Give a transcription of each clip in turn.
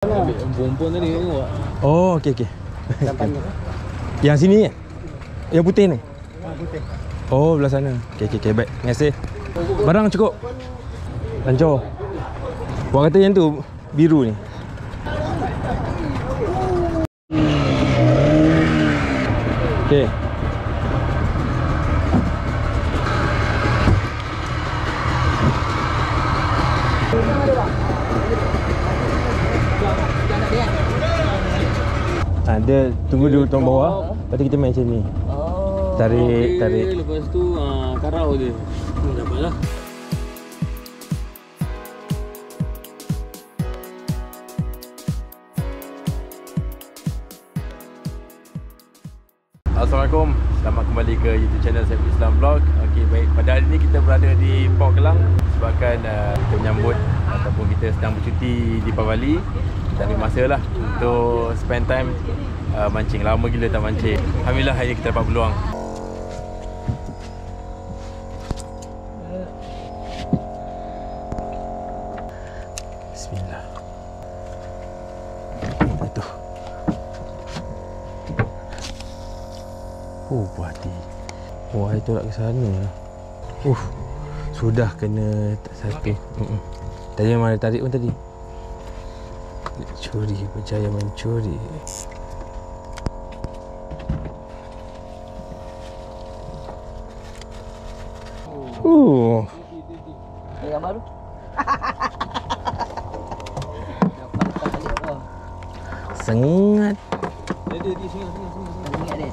Ambil pompon tadi tengok. Oh, okey. Yang sini kan? Yang putih ni? Putih. Oh, belah sana. Okey, baik. Terima kasih. Barang cukup. Lancar. Buat kata yang tu biru ni. Okey. Dia tunggu dulu tong bawah. Lepas tu kita main macam ni. Tarik. Lepas tu karau dia. Dapatlah. Assalamualaikum. Selamat kembali ke YouTube channel Saiful Islam Vlog. Okey, baik. Pada hari ini kita berada di Port Klang sebabkan kita menyambut ataupun kita sedang bercuti di Pavali. Kita ambil masa lah untuk spend time mancing. Lama gila tak mancing. Alhamdulillah hari ini kita dapat peluang. Bismillah. Itu. Oh, buah hati. Wah, itu nak ke sana lah. Sudah kena tak satu. Tadi memang ada tarik pun tadi. Curi, berjaya mencuri. Gambar tu. Sengat. Dia sini. Ingat dia.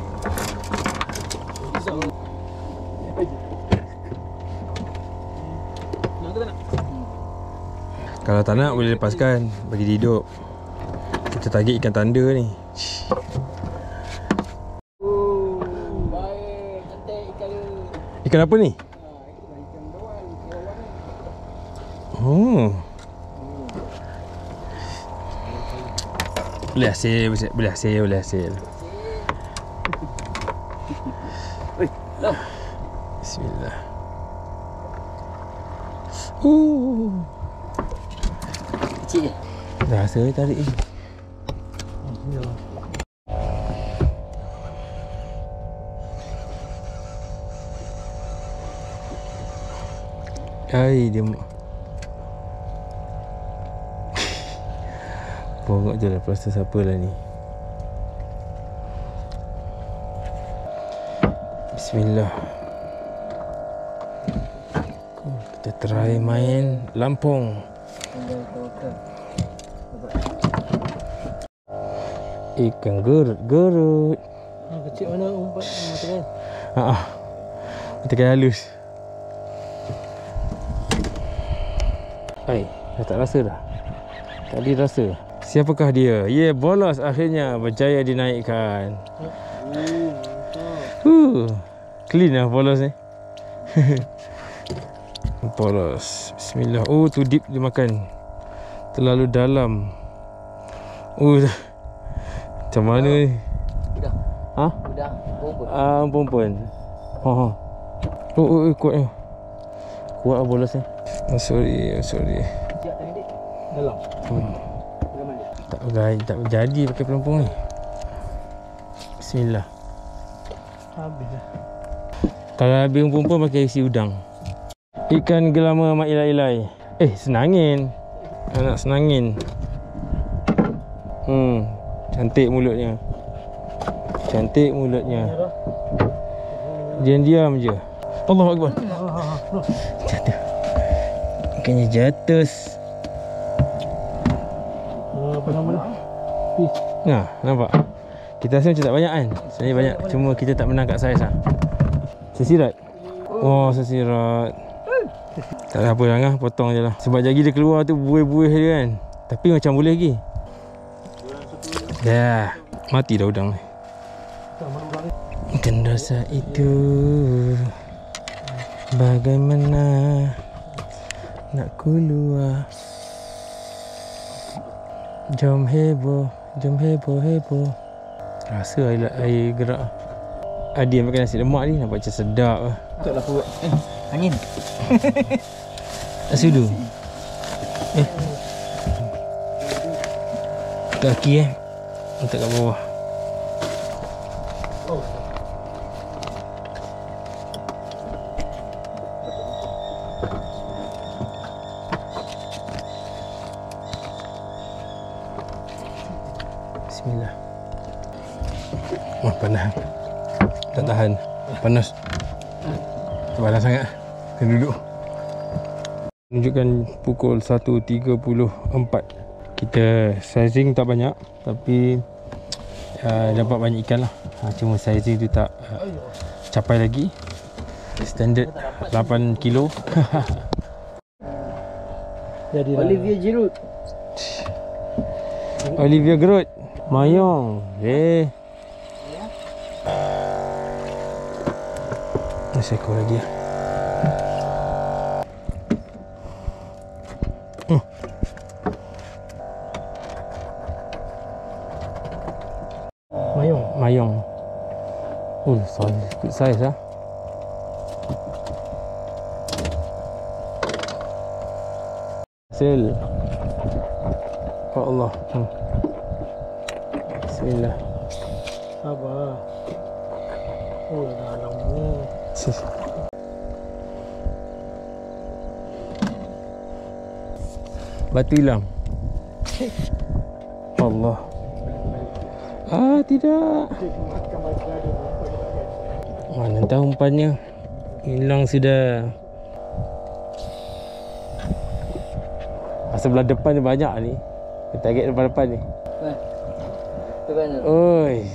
Kalau tak nak boleh lepaskan, bagi dia hidup. Kita target ikan tanda ni. Baik, cantik ikan dia. Ikan apa ni? Ikan bawal. Boleh hasil. Bismillah. Kecil je. Dah rasa tarik ni. Dia bongok je lah, proses apa lah ni. Bismillah. Kita try main lampung. Ikan gerut. Kecil mana umpat macam kan? Tekan halus. Dah tak rasa dah. Tadi rasa. Siapakah dia? Bolos akhirnya berjaya dinaikkan. Clean lah bolos ni. Bolos. Bismillah. Tu deep dia makan. Terlalu dalam. Macam mana ni? Udah. Pompon. Kuat ni. Kuat lah bolos ni. Sorry. Dalam. Tak berjadi pakai pelampung ni. Bismillah. Habis dah. Kalau habis pompon pakai isi udang. Ikan gelama mak ilai-ilai. Senangin. Anak senangin. Cantik mulutnya. Diam je. Allahu Akbar. Jatuh. Ikannya jatuh. Apa nama dia? Nampak? Kita rasa macam tak banyak kan? Sebenarnya banyak. Cuma kita tak menang kat saiz lah. Sesirat. Sesirat. Tak ada apa lah, potong je lah. Sebab jagi dia keluar tu buih-buih dia kan. Tapi macam boleh lagi. Mati dah udang ni. Ikan dosa itu bagaimana nak keluar. Jom heboh. Rasa air gerak. Dia makan nasi lemak ni nampak macam sedap lah. Taklah perut. Angin. Nasi udu. kaki letak kat bawah. Oh. Bismillah. Wah, panas. Tak tahan. Panas. Panas sangat. Kena duduk. Menunjukkan pukul 1.34. Kita sizing tak banyak, tapi dapat banyak ikan lah. Cuma sizing tu tak capai lagi. Standard 8 kilo. Jadi Olivier Giroud. Olivier Giroud. Mayong. Seekor lagi lah. Mayong. Oh, good size lah. Hasil. Ya Allah. Bismillah. Sabar. Oh, dalamnya. Batu hilang. Allah. Tidak. Mana tahu umpannya hilang sudah. Sebelah depan ni banyak ni. Target depan-depan ni. Oi.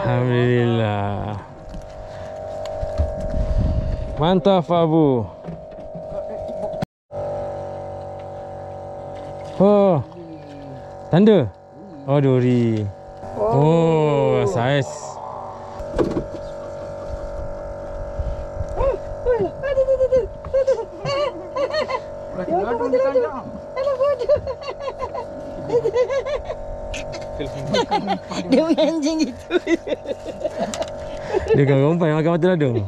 Alhamdulillah. Mantap Abu. Oh. Tanda. Oh, duri. Oh, saiz. Dia punya anjing gitu. Dia kan umpan makan mata ladung.